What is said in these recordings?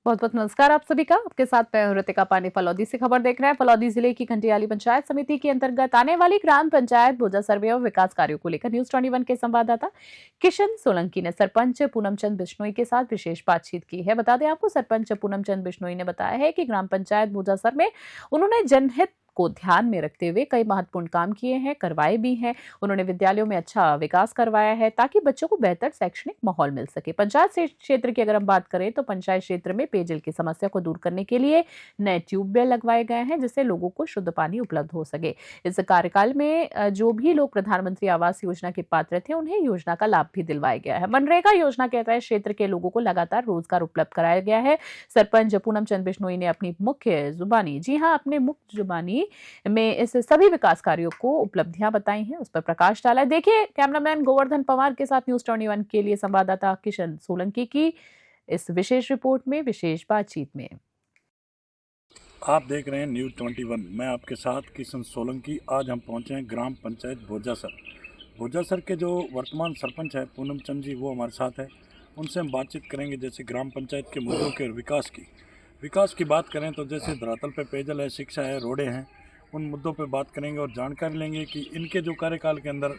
बहुत बहुत नमस्कार आप सभी का। आपके साथ मैं हूं ऋतिका पानी। फलौदी से खबर देख रहे हैं। फलौदी जिले की घंटियाली पंचायत समिति के अंतर्गत आने वाली ग्राम पंचायत भोजा सर्वे और विकास कार्यों को लेकर न्यूज 21 के संवाददाता किशन सोलंकी ने सरपंच पूनम चंद बिश्नोई के साथ विशेष बातचीत की है। बता दें आपको, सरपंच पूनम चंद बिश्नोई ने बताया है कि ग्राम पंचायत भोजा सर में उन्होंने जनहित को ध्यान में रखते हुए कई महत्वपूर्ण काम किए हैं, करवाए भी हैं। उन्होंने विद्यालयों में अच्छा विकास करवाया है ताकि बच्चों को बेहतर शैक्षणिक माहौल मिल सके। पंचायत से क्षेत्र की अगर हम बात करें तो पंचायत क्षेत्र में पेयजल की समस्या को दूर करने के लिए नए ट्यूबवेल लगवाए गए हैं, जिससे लोगों को शुद्ध पानी उपलब्ध हो सके। इस कार्यकाल में जो भी लोग प्रधानमंत्री आवास योजना के पात्र थे, उन्हें योजना का लाभ भी दिलवाया गया है। मनरेगा योजना के तहत क्षेत्र के लोगों को लगातार रोजगार उपलब्ध कराया गया है। सरपंच पूनम चंद बिश्नोई ने अपनी मुख्य जुबानी, जी हाँ, अपने मुख्य जुबानी में इस सभी विकास कार्यों को उपलब्धियां बताई हैं, उस पर प्रकाश डाला है। देखिए कैमरामैन गोवर्धन पवार के साथ न्यूज 21 के लिए संवाददाता किशन सोलंकी की इस विशेष रिपोर्ट में, विशेष बातचीत में। आप देख रहे हैं न्यूज 21। मैं आपके साथ किशन सोलंकी। आज हम पहुंचे हैं ग्राम पंचायत भोजासर। भोजासर के जो वर्तमान सरपंच है पूनम चंद जी, वो हमारे साथ है। उनसे हम बातचीत करेंगे जैसे ग्राम पंचायत के मुद्दों के और विकास की बात करें तो जैसे धरातल पे पेयजल है, शिक्षा है, रोडें हैं, उन मुद्दों पे बात करेंगे और जानकारी लेंगे कि इनके जो कार्यकाल के अंदर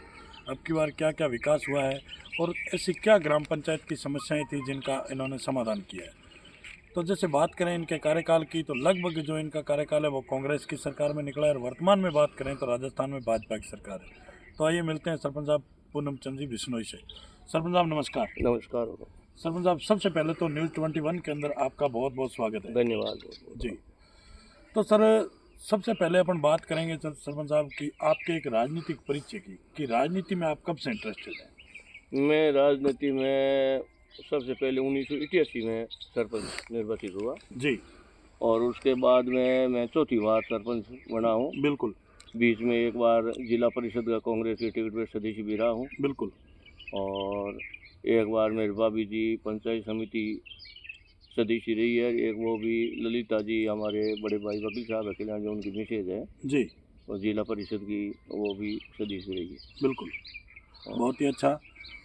अब की बार क्या क्या विकास हुआ है और ऐसी क्या ग्राम पंचायत की समस्याएं थी जिनका इन्होंने समाधान किया है। तो जैसे बात करें इनके कार्यकाल की तो लगभग जो इनका कार्यकाल है वो कांग्रेस की सरकार में निकला है और वर्तमान में बात करें तो राजस्थान में भाजपा की सरकार है। तो आइए मिलते हैं सरपंच साहब पूनम चंद जी बिश्नोई से। सरपंच साहब नमस्कार। नमस्कार। सरपंच साहब, सबसे पहले तो न्यूज़ 21 के अंदर आपका बहुत बहुत स्वागत है। धन्यवाद जी। तो सर, सबसे पहले अपन बात करेंगे सरपंच साहब की आपके एक राजनीतिक परिचय की, कि राजनीति में आप कब से इंटरेस्टेड हैं? मैं राजनीति में सबसे पहले 1981 में सरपंच निर्वाचित हुआ जी। और उसके बाद में मैं चौथी बार सरपंच बना हूँ। बिल्कुल। बीच में एक बार जिला परिषद का कांग्रेस के टिकट पर सदस्य भी रहा हूँ। बिल्कुल। और एक बार मेरी भाभी जी पंचायत समिति सदस्य रही है। एक वो भी ललिता जी, हमारे बड़े भाई वकील साहब है कल्याण, जो उनकी मिसेज है जी। और जिला परिषद की वो भी सदस्य रही है। बिल्कुल, बहुत ही अच्छा।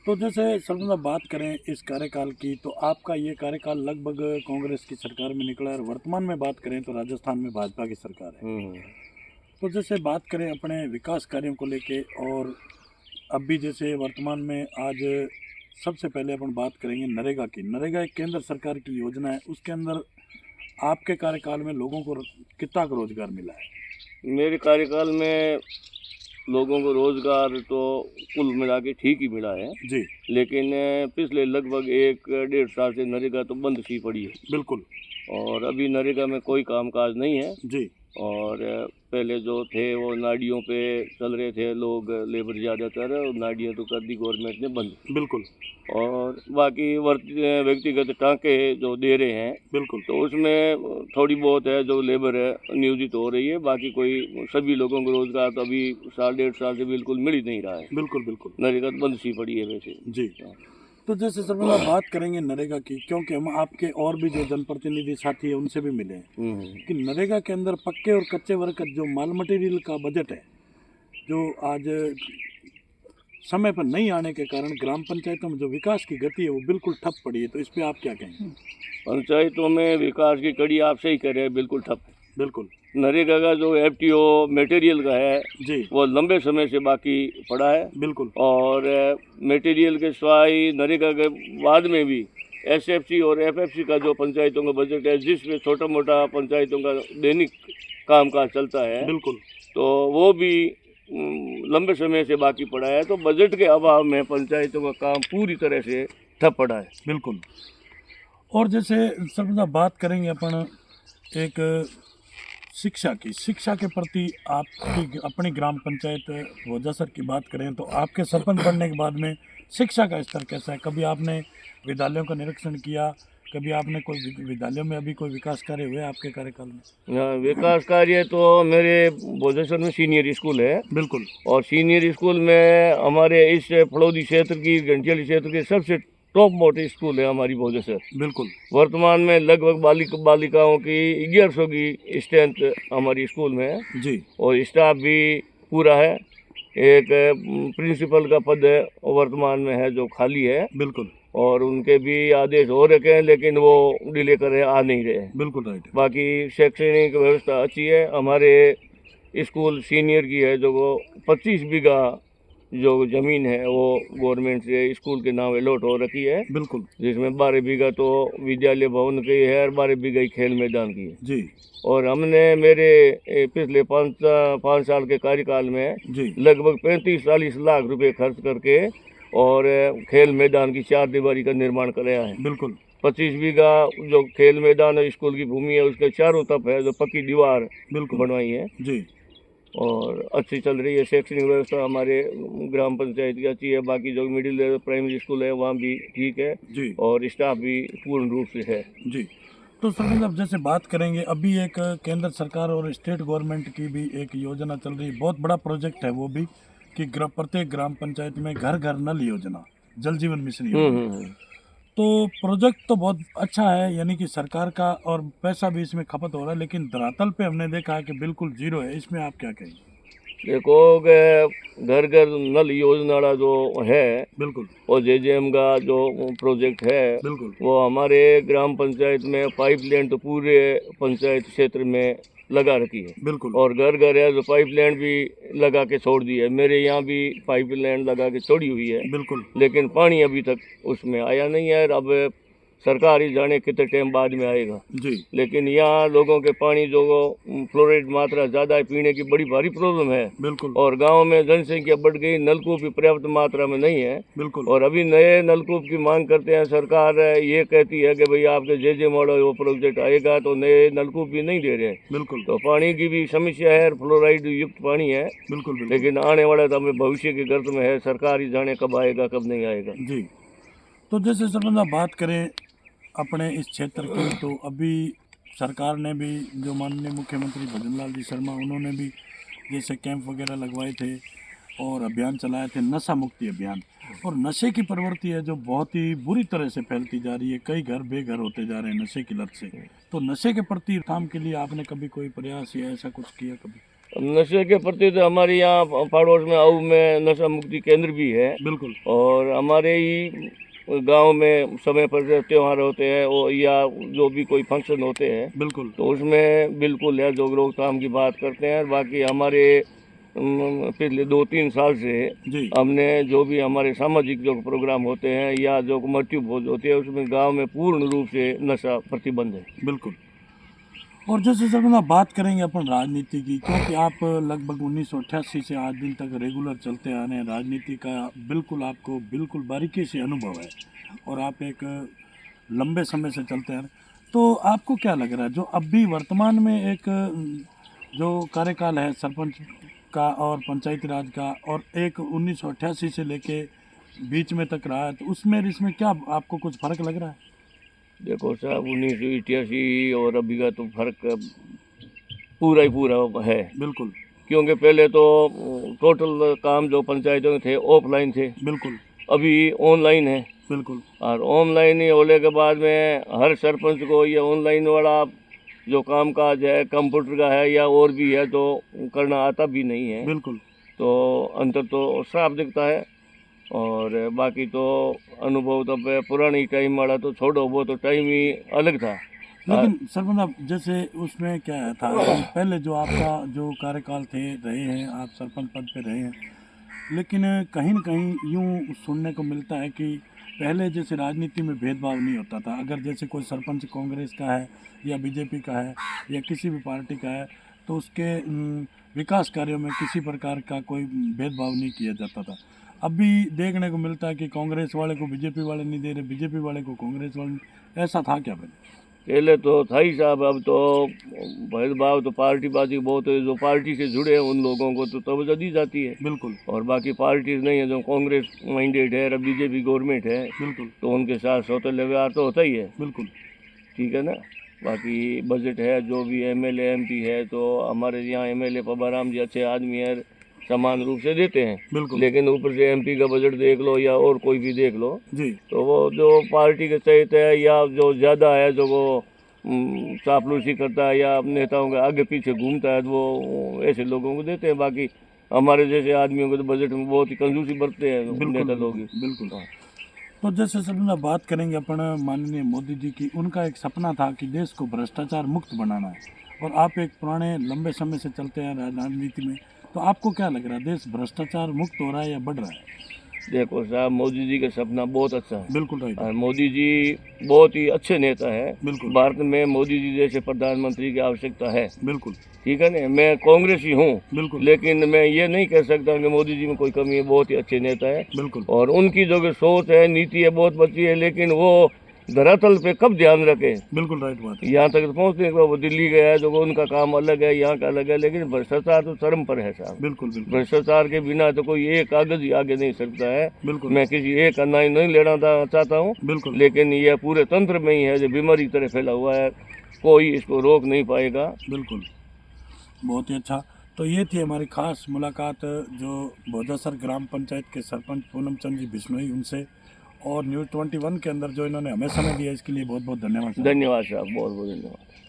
तो जैसे सरपंच साहब बात करें इस कार्यकाल की, तो आपका ये कार्यकाल लगभग कांग्रेस की सरकार में निकला है और वर्तमान में बात करें तो राजस्थान में भाजपा की सरकार है। तो जैसे बात करें अपने विकास कार्यों को लेके और अभी जैसे वर्तमान में आज सबसे पहले अपन बात करेंगे नरेगा की। नरेगा एक केंद्र सरकार की योजना है, उसके अंदर आपके कार्यकाल में लोगों को कितना रोजगार मिला है? मेरे कार्यकाल में लोगों को रोजगार तो कुल मिला के ठीक ही मिला है जी। लेकिन पिछले लगभग 1-1.5 साल से नरेगा तो बंद सी पड़ी है। बिल्कुल। और अभी नरेगा में कोई कामकाज नहीं है जी। और पहले जो थे वो नाडियों पे चल रहे थे लोग, लेबर ज़्यादातर, और नाडियाँ तो कर दी गवर्नमेंट ने बंद। बिल्कुल। और बाकी व्यक्तिगत टाँके जो दे रहे हैं, बिल्कुल, तो उसमें थोड़ी बहुत है जो लेबर है नियोजित हो रही है। बाकी कोई सभी लोगों को रोजगार तो अभी 1.5 साल से बिल्कुल मिल ही नहीं रहा है। बिल्कुल। बिल्कुल, नरेगा बंद सी पड़ी है वैसे जी। तो जैसे सर मैं बात करेंगे नरेगा की, क्योंकि हम आपके और भी जो जनप्रतिनिधि साथी हैं उनसे भी मिले हैं कि नरेगा के अंदर पक्के और कच्चे वर्ग का जो माल मटेरियल का बजट है, जो आज समय पर नहीं आने के कारण ग्राम पंचायतों में जो विकास की गति है वो बिल्कुल ठप पड़ी है। तो इस पर आप क्या कहेंगे? पंचायतों में विकास की कड़ी आप सही कह रहे हैं, बिल्कुल ठप है। बिल्कुल। नरेगा का जो FTO मटेरियल का है जी, वो लंबे समय से बाकी पड़ा है। बिल्कुल। और मटेरियल के सिवाय नरेगा के बाद में भी SFC और FFC का जो पंचायतों का बजट है, जिसमें छोटा मोटा पंचायतों का दैनिक कामकाज चलता है, बिल्कुल, तो वो भी लंबे समय से बाकी पड़ा है। तो बजट के अभाव में पंचायतों का काम पूरी तरह से ठप पड़ा है। बिल्कुल। और जैसे सर बात करेंगे अपन एक शिक्षा के प्रति आपकी अपनी ग्राम पंचायत भोजासर की बात करें तो आपके सरपंच बनने के बाद में शिक्षा का स्तर कैसा है? कभी आपने विद्यालयों का निरीक्षण किया? कभी आपने कोई विद्यालयों में अभी कोई विकास कार्य हुए आपके कार्यकाल में? विकास कार्य तो मेरे भोजासर में सीनियर स्कूल है। बिल्कुल। और सीनियर स्कूल में हमारे इस फलौदी क्षेत्र की, घंटियाली क्षेत्र के सबसे टॉप मोटे स्कूल है हमारी भोजासर। बिल्कुल। वर्तमान में लगभग बालिकाओं की 1100 की स्ट्रेंथ हमारी स्कूल में है जी। और स्टाफ भी पूरा है। एक प्रिंसिपल का पद वर्तमान में है जो खाली है। बिल्कुल। और उनके भी आदेश हो रखे हैं, लेकिन वो डिले कर रहे हैं, आ नहीं रहे हैं। बिल्कुल राइट है। बाकी शैक्षणिक व्यवस्था अच्छी है। हमारे स्कूल सीनियर की है जो वो 25 बीघा जो ज़मीन है वो गवर्नमेंट से स्कूल के नाम अलॉट हो रखी है, बिल्कुल जिसमें 12 बीघा तो विद्यालय भवन की है और 12 बीघा ही खेल मैदान की है। जी और हमने मेरे पिछले 5 साल के कार्यकाल में जी लगभग 35-40 लाख रुपए खर्च करके और खेल मैदान की 4 दीवारी का निर्माण कराया है। बिल्कुल 25 बीघा जो खेल मैदान है, स्कूल की भूमि है, उसके चारों तरफ है जो पक्की दीवार बिल्कुल बनवाई है जी और अच्छी चल रही है। शैक्षणिक व्यवस्था हमारे ग्राम पंचायत की अच्छी है। बाकी जो मिडिल लेवल प्राइमरी स्कूल है वहाँ भी ठीक है जी और स्टाफ भी पूर्ण रूप से है। जी। तो सरपंच साहब जैसे बात करेंगे, अभी एक केंद्र सरकार और स्टेट गवर्नमेंट की भी एक योजना चल रही है, बहुत बड़ा प्रोजेक्ट है वो भी, कि प्रत्येक ग्राम पंचायत में घर घर नल योजना, जल जीवन मिशन योजना। तो प्रोजेक्ट तो बहुत अच्छा है, यानी कि सरकार का, और पैसा भी इसमें खपत हो रहा है, लेकिन धरातल पे हमने देखा है कि बिल्कुल जीरो है। इसमें आप क्या कहेंगे? देखो घर घर नल योजना वाला जो है बिल्कुल और जेजेएम का जो प्रोजेक्ट है बिल्कुल वो हमारे ग्राम पंचायत में पाइपलाइन तो पूरे पंचायत क्षेत्र में लगा रखी है बिल्कुल और घर घर है जो पाइपलाइन भी लगा के छोड़ दी है। मेरे यहाँ भी पाइपलाइन लगा के छोड़ी हुई है, बिल्कुल लेकिन पानी अभी तक उसमें आया नहीं है। अब सरकार ही जाने कितने टाइम बाद में आएगा। जी लेकिन यहाँ लोगों के पानी जो फ्लोराइड मात्रा ज़्यादा है, पीने की बड़ी भारी प्रॉब्लम है बिल्कुल और गांव में जनसंख्या बढ़ गई, नलकूप भी पर्याप्त मात्रा में नहीं है बिल्कुल और अभी नए नलकूप की मांग करते हैं। सरकार ये कहती है कि भाई आपके जे मॉडल वो प्रोजेक्ट आएगा तो नए नलकूप भी नहीं दे रहे हैं। बिल्कुल तो पानी की भी समस्या है, फ्लोराइड युक्त पानी है, बिल्कुल बिल्कुल लेकिन आने वाला तो हमें भविष्य की गर्त में है। सरकार ही जाने कब आएगा कब नहीं आएगा। जी। तो जैसे सरपंच साहब बात करें अपने इस क्षेत्र की, तो अभी सरकार ने भी, जो माननीय मुख्यमंत्री भजन लाल जी शर्मा, उन्होंने भी जैसे कैंप वगैरह लगवाए थे और अभियान चलाए थे, नशा मुक्ति अभियान। और नशे की प्रवृत्ति है जो बहुत ही बुरी तरह से फैलती जा रही है, कई घर बेघर होते जा रहे हैं नशे की लत से। तो नशे के प्रति काम के लिए आपने कभी कोई प्रयास या ऐसा कुछ किया कभी? नशे के प्रति तो हमारे यहाँ पड़ोस में आऊ में नशा मुक्ति केंद्र भी है बिल्कुल और हमारे ही गांव में समय पर त्यौहार होते हैं और या जो भी कोई फंक्शन होते हैं बिल्कुल तो उसमें बिल्कुल है जो रोकथाम की बात करते हैं। बाकी हमारे पिछले 2-3 साल से जी हमने जो भी हमारे सामाजिक जो प्रोग्राम होते हैं या जो मृत्यु भोज होते हैं उसमें गांव में पूर्ण रूप से नशा प्रतिबंध है। बिल्कुल। और जैसे सर हम बात करेंगे अपन राजनीति की, क्योंकि आप लगभग 1988 से आज दिन तक रेगुलर चलते आ रहे हैं, राजनीति का बिल्कुल आपको बिल्कुल बारीकी से अनुभव है और आप एक लंबे समय से चलते आ रहे हैं। तो आपको क्या लग रहा है जो अभी वर्तमान में एक जो कार्यकाल है सरपंच का और पंचायती राज का, और एक 1988 से लेके बीच में तक रहा है, तो उसमें इसमें क्या आपको कुछ फर्क लग रहा है? देखो साहब 1988 और अभी का तो फर्क पूरा ही पूरा है। बिल्कुल क्योंकि पहले तो टोटल काम जो पंचायतों में थे ऑफलाइन थे, बिल्कुल अभी ऑनलाइन है बिल्कुल और ऑनलाइन ही होने के बाद में हर सरपंच को ये ऑनलाइन वाला जो काम काज है कंप्यूटर का है या और भी है तो करना आता भी नहीं है। बिल्कुल तो अंतर तो साफ दिखता है और बाकी तो अनुभव तो पुरानी टाइम वाला तो छोड़ो, वो तो टाइम ही अलग था। लेकिन सरपंच साहब जैसे उसमें क्या था कि पहले जो आपका जो कार्यकाल रहे हैं, आप सरपंच पद पे रहे हैं, लेकिन कहीं न कहीं यूँ सुनने को मिलता है कि पहले जैसे राजनीति में भेदभाव नहीं होता था। अगर जैसे कोई सरपंच कांग्रेस का है या बीजेपी का है या किसी भी पार्टी का है तो उसके विकास कार्यों में किसी प्रकार का कोई भेदभाव नहीं किया जाता था। अभी देखने को मिलता है कि कांग्रेस वाले को बीजेपी वाले नहीं दे रहे, बीजेपी वाले को कांग्रेस वाले, ऐसा था क्या पहले तो था ही साहब। अब तो भेदभाव तो पार्टीबाजी बहुत है, जो पार्टी से जुड़े हैं उन लोगों को तो तवज्जो दी जाती है। बिल्कुल और बाकी पार्टीज नहीं है, जो कांग्रेस माइंडेड है, बीजेपी गवर्नमेंट है, बिल्कुल तो उनके साथ सौतेले व्यवहार तो होता ही है। बिल्कुल ठीक है ना। बाकी बजट है, जो भी एमएलए एमपी है, तो हमारे यहाँ एमएलए पबाराम जी अच्छे आदमी है, समान रूप से देते हैं। बिल्कुल लेकिन ऊपर से एमपी का बजट देख लो या और कोई भी देख लो जी तो वो जो पार्टी के तहत है या जो ज़्यादा है जो वो चापलूसी करता है या नेताओं के आगे पीछे घूमता है तो वो ऐसे लोगों को देते हैं। बाकी हमारे जैसे आदमियों को तो बजट में बहुत ही कंजूसी बरतते हैं बिल्कुल नेता लोग ही। बिल्कुल। तो जैसे सर बात करेंगे अपन माननीय मोदी जी की, उनका एक सपना था कि देश को भ्रष्टाचार मुक्त बनाना है, और आप एक पुराने लंबे समय से चलते हैं राजनीति में, तो आपको क्या लग रहा है, देश भ्रष्टाचार मुक्त हो रहा है या बढ़ रहा है? देखो साहब, मोदी जी का सपना बहुत अच्छा है बिल्कुल राइट। और मोदी जी बहुत ही अच्छे नेता है। बिल्कुल भारत में मोदी जी जैसे प्रधानमंत्री की आवश्यकता है, बिल्कुल ठीक है ना। मैं कांग्रेसी हूँ, बिल्कुल लेकिन मैं ये नहीं कह सकता कि मोदी जी में कोई कमी है। बहुत ही अच्छे नेता है बिल्कुल और उनकी जो कि सोच है, नीति है, बहुत अच्छी है, लेकिन वो धरातल पे कब ध्यान रखे। बिल्कुल राइट बात है। यहाँ तक पहुँचने के बाद वो दिल्ली गया है, जो उनका काम अलग है, यहाँ का अलग है, लेकिन भ्रष्टाचार तो चरम पर है साहब। बिल्कुल बिल्कुल भ्रष्टाचार के बिना तो कोई एक कागज ही आगे नहीं सकता है। बिल्कुल मैं किसी एक का नाम नहीं लेना चाहता हूँ, बिल्कुल लेकिन यह पूरे तंत्र में ही है, जो बीमारी की तरह फैला हुआ है, कोई इसको रोक नहीं पाएगा। बिल्कुल, बहुत ही अच्छा। तो ये थी हमारी खास मुलाकात जो भोजासर ग्राम पंचायत के सरपंच पूनम चंद जी बिश्नोई उनसे, और न्यूज़ 21 के अंदर जो इन्होंने हमें समय दिया, इसके लिए बहुत बहुत धन्यवाद। धन्यवाद साहब, बहुत बहुत धन्यवाद।